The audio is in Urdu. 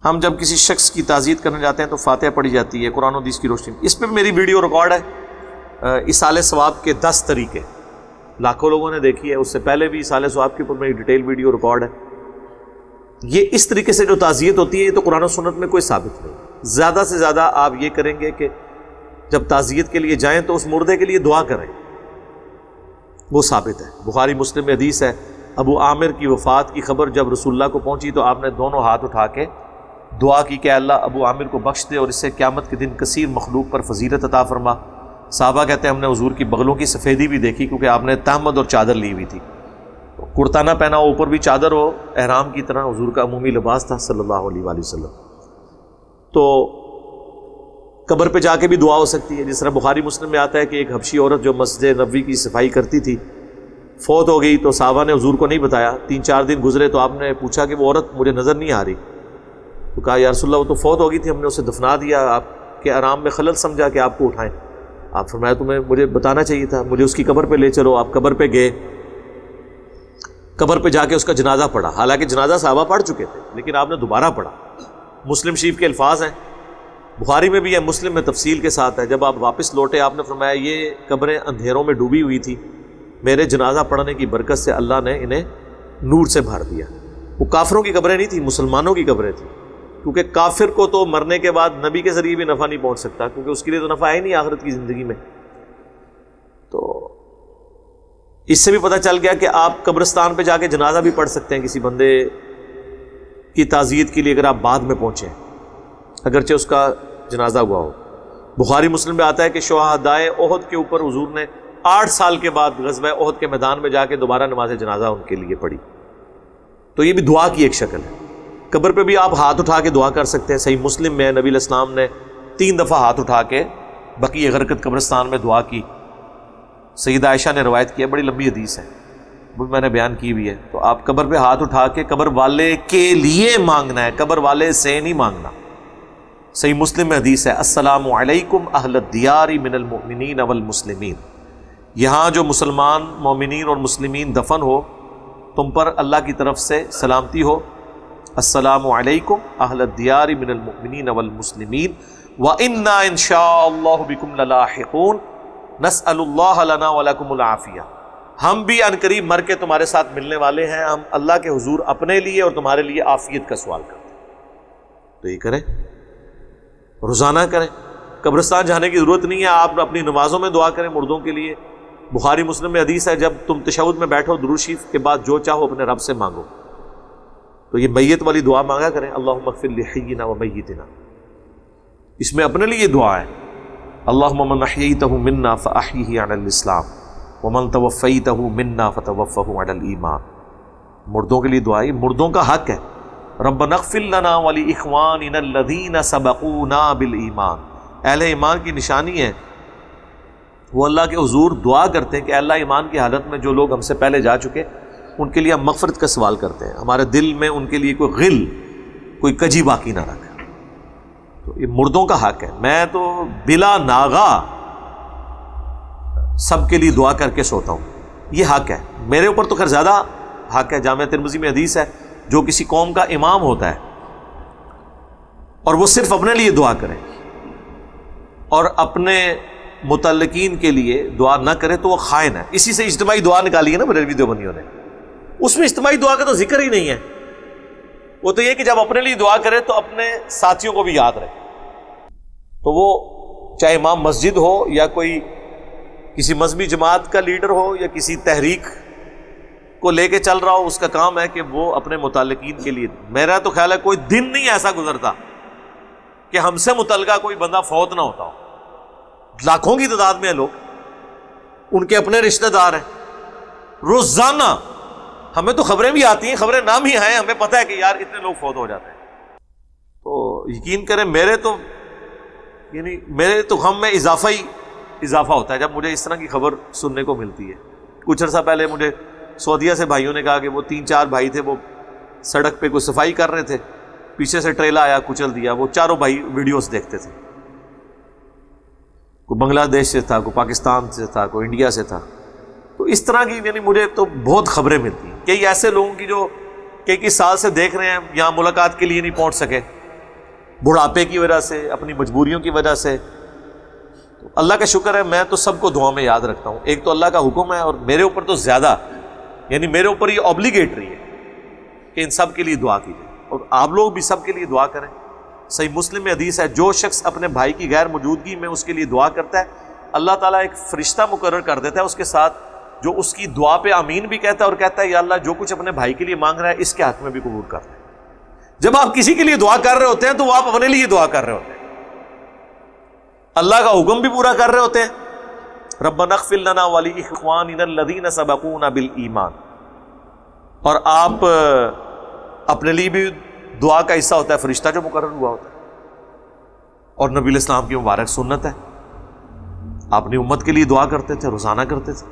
ہم جب کسی شخص کی تعزیت کرنے جاتے ہیں تو فاتحہ پڑھی جاتی ہے قرآن و حدیث کی روشنی میں۔ اس پہ میری ویڈیو ریکارڈ ہے، ایصال ثواب کے 10 طریقے، لاکھوں لوگوں نے دیکھی ہے، اس سے پہلے بھی ایصال ثواب کے اوپر میری ڈیٹیل ویڈیو ریکارڈ ہے۔ یہ اس طریقے سے جو تعزیت ہوتی ہے یہ تو قرآن و سنت میں کوئی ثابت نہیں۔ زیادہ سے زیادہ آپ یہ کریں گے کہ جب تعزیت کے لیے جائیں تو اس مردے کے لیے دعا کریں، وہ ثابت ہے۔ بخاری مسلم میں حدیث ہے، ابو عامر کی وفات کی خبر جب رسول اللہ کو پہنچی تو آپ نے دونوں ہاتھ اٹھا کے دعا کی کہ اللہ ابو عامر کو بخش دے اور اس سے قیامت کے دن کثیر مخلوق پر فضیلت عطا فرما۔ صحابہ کہتے ہیں ہم نے حضور کی بغلوں کی سفیدی بھی دیکھی کیونکہ آپ نے تہمد اور چادر لی ہوئی تھی، کرتا نہ پہنا ہو، اوپر بھی چادر ہو، احرام کی طرح حضور کا عمومی لباس تھا صلی اللہ علیہ وآلہ وسلم۔ تو قبر پہ جا کے بھی دعا ہو سکتی ہے، جس طرح بخاری مسلم میں آتا ہے کہ ایک حبشی عورت جو مسجد نبوی کی صفائی کرتی تھی فوت ہو گئی، تو صحابہ نے حضور کو نہیں بتایا، 3-4 دن گزرے تو آپ نے پوچھا کہ وہ عورت مجھے نظر نہیں آ رہی، تو کہا یا رسول اللہ وہ تو فوت ہو گئی تھی، ہم نے اسے دفنا دیا، آپ کے آرام میں خلل سمجھا کہ آپ کو اٹھائیں۔ آپ فرمایا مجھے بتانا چاہیے تھا، مجھے اس کی قبر پہ لے چلو۔ آپ قبر پہ گئے، قبر پہ جا کے اس کا جنازہ پڑھا، حالانکہ جنازہ صحابہ پڑھ چکے تھے لیکن آپ نے دوبارہ پڑھا۔ مسلم شریف کے الفاظ ہیں، بخاری میں بھی ہے، مسلم میں تفصیل کے ساتھ ہے، جب آپ واپس لوٹے آپ نے فرمایا یہ قبریں اندھیروں میں ڈوبی ہوئی تھی، میرے جنازہ پڑھنے کی برکت سے اللہ نے انہیں نور سے بھر دیا۔ وہ کافروں کی قبریں نہیں تھیں، مسلمانوں کی قبریں تھیں، کیونکہ کافر کو تو مرنے کے بعد نبی کے ذریعے بھی نفع نہیں پہنچ سکتا، کیونکہ اس کے لیے تو نفع ہے ہی نہیں آخرت کی زندگی میں۔ تو اس سے بھی پتہ چل گیا کہ آپ قبرستان پہ جا کے جنازہ بھی پڑھ سکتے ہیں کسی بندے کی تعزیت کے لیے اگر آپ بعد میں پہنچیں، اگرچہ اس کا جنازہ ہوا ہو۔ بخاری مسلم میں آتا ہے کہ شہدائے احد کے اوپر حضور نے 8 سال کے بعد غزوہ احد کے میدان میں جا کے دوبارہ نماز جنازہ ان کے لیے پڑھی۔ تو یہ بھی دعا کی ایک شکل ہے۔ قبر پہ بھی آپ ہاتھ اٹھا کے دعا کر سکتے ہیں، صحیح مسلم میں نبی علیہ السلام نے 3 دفعہ ہاتھ اٹھا کے بقیع غرقد قبرستان میں دعا کی۔ سیدہ عائشہ نے روایت کی ہے، بڑی لمبی حدیث ہے، وہ میں نے بیان کی بھی ہے۔ تو آپ قبر پہ ہاتھ اٹھا کے قبر والے کے لیے مانگنا ہے، قبر والے سے نہیں مانگنا۔ صحیح مسلم میں حدیث ہے، السلام علیکم اہل الدیار من المؤمنین والمسلمین، یہاں جو مسلمان مومنین اور مسلمین دفن ہو تم پر اللہ کی طرف سے سلامتی ہو۔ السلام علیکم اہل الدیار من المؤمنین والمسلمین وَإِنَّا إِن شَاءَ اللَّهُ بِكُمْ لَلَاحِقُونَ نَسْأَلُ اللَّهَ لَنَا وَلَكُمُ الْعَافِيَةَ، ہم بھی عنقریب مر کے تمہارے ساتھ ملنے والے ہیں، ہم اللہ کے حضور اپنے لیے اور تمہارے لیے عافیت کا سوال کرتے ہیں۔ تو یہ کریں، روزانہ کریں، قبرستان جانے کی ضرورت نہیں ہے، آپ اپنی نمازوں میں دعا کریں مردوں کے لیے۔ بخاری مسلم میں حدیث ہے جب تم تشہد میں بیٹھو درود شریف کے بعد جو چاہو اپنے رب سے مانگو۔ تو یہ میت والی دعا مانگا کریں، اللہم اغفر لحینا و میتنا، اس میں اپنے لیے دعا ہے، اللہم من احییتہ منا فاحیہ علی الاسلام ومن توفیتہ منا فتوفہ علی الایمان۔ مردوں کے لیے دعا، یہ مردوں کا حق ہے۔ ربنا اغفر لنا ولاخواننا الذین سبقونا بالایمان، اہل ایمان کی نشانی ہے، وہ اللہ کے حضور دعا کرتے ہیں کہ اللہ ایمان کی حالت میں جو لوگ ہم سے پہلے جا چکے ان کے لیے ہم مغفرت کا سوال کرتے ہیں، ہمارے دل میں ان کے لیے کوئی غل کوئی کجی باقی نہ رکھ۔ تو یہ مردوں کا حق ہے، میں تو بلا ناغا سب کے لیے دعا کر کے سوتا ہوں، یہ حق ہے میرے اوپر تو خیر زیادہ حق ہے۔ جامعہ ترمذی میں حدیث ہے جو کسی قوم کا امام ہوتا ہے اور وہ صرف اپنے لیے دعا کرے اور اپنے متعلقین کے لیے دعا نہ کرے تو وہ خائن ہے۔ اسی سے اجتماعی دعا نکالی ہے نا بریلوی دیوبندیوں نے، اس میں اجتماعی دعا کا تو ذکر ہی نہیں ہے۔ وہ تو یہ کہ جب اپنے لیے دعا کرے تو اپنے ساتھیوں کو بھی یاد رکھے۔ تو وہ چاہے امام مسجد ہو یا کوئی کسی مذہبی جماعت کا لیڈر ہو یا کسی تحریک کو لے کے چل رہا ہو، اس کا کام ہے کہ وہ اپنے متعلقین کے لیے۔ میرا تو خیال ہے کوئی دن نہیں ایسا گزرتا کہ ہم سے متعلقہ کوئی بندہ فوت نہ ہوتا ہو، لاکھوں کی تعداد میں ہیں لوگ، ان کے اپنے رشتہ دار ہیں، روزانہ ہمیں تو خبریں بھی آتی ہیں، خبریں نام ہی آئیں ہمیں پتہ ہے کہ یار اتنے لوگ فوت ہو جاتے ہیں۔ تو یقین کریں میرے تو غم میں اضافہ ہوتا ہے جب مجھے اس طرح کی خبر سننے کو ملتی ہے۔ کچھ عرصہ پہلے مجھے سعودیہ سے بھائیوں نے کہا کہ وہ 3-4 بھائی تھے، وہ سڑک پہ کوئی صفائی کر رہے تھے، پیچھے سے ٹریلا آیا کچل دیا۔ وہ چاروں بھائی ویڈیوز دیکھتے تھے، کوئی بنگلہ دیش سے تھا، کوئی پاکستان سے تھا، کوئی انڈیا سے تھا۔ تو اس طرح کی مجھے تو بہت خبریں ملتی ہیں، کئی ایسے لوگوں کی جو کئی سال سے دیکھ رہے ہیں، یہاں ملاقات کے لیے نہیں پہنچ سکے، بڑھاپے کی وجہ سے، اپنی مجبوریوں کی وجہ سے. تو اللہ کا شکر ہے میں تو سب کو دعا میں یاد رکھتا ہوں. ایک تو اللہ کا حکم ہے اور میرے اوپر تو زیادہ، یعنی میرے اوپر یہ اوبلیگیٹری ہے کہ ان سب کے لیے دعا کیجیے، اور آپ لوگ بھی سب کے لیے دعا کریں. صحیح مسلم میں حدیث ہے، جو شخص اپنے بھائی کی غیر موجودگی میں اس کے لیے دعا کرتا ہے، اللہ تعالیٰ ایک فرشتہ مقرر کر دیتا ہے اس کے ساتھ، جو اس کی دعا پہ آمین بھی کہتا ہے اور کہتا ہے یا اللہ جو کچھ اپنے بھائی کے لیے مانگ رہا ہے اس کے حق میں بھی قبول کر لیں. جب آپ کسی کے لیے دعا کر رہے ہوتے ہیں تو وہ آپ اپنے لیے دعا کر رہے ہوتے ہیں، اللہ کا حکم بھی پورا کر رہے ہوتے ہیں. ربنا اغفر لنا ولاخواننا الذین سبقونا بالایمان. اور آپ اپنے لیے بھی دعا کا حصہ ہوتا ہے فرشتہ جو مقرر ہوا ہوتا ہے. اور نبی علیہ السلام کی مبارک سنت ہے، آپ اپنی امت کے لیے دعا کرتے تھے، روزانہ کرتے تھے.